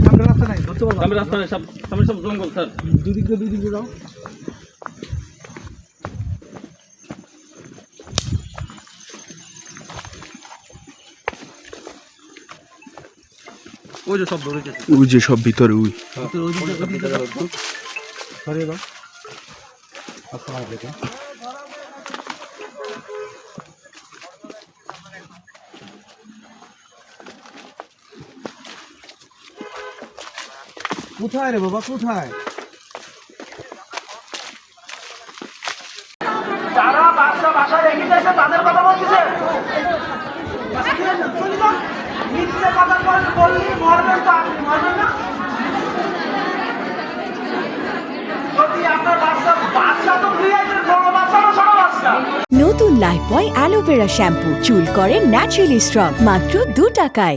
সামনে রাস্তা নাই, ধরতে পারবো না। সামনে রাস্তা নেই, সামনে সব জঙ্গল স্যার। দুই দিক দিয়ে যাও। ওই যে সব ধরেছে, ওই যে সব ভিতরে ওই সরিয়ে দাও। আসসালামু আলাইকুম। কোথায় রে বাবা, কোথায়? যারা বাচ্চা বাসায় রেখে দিয়েছে তাদের কথা বলতেছে। মিথ্যে কথা বললি মরবেন তো, আপনি মরবেন না। যদি আপনার বাচ্চা তো বড় বাচ্চা না ছোট বাচ্চা। নতুন লাইফবয় অ্যালোভেরা শ্যাম্পু চুল করে ন্যাচারালি স্ট্রং মাত্র 2 টাকায়।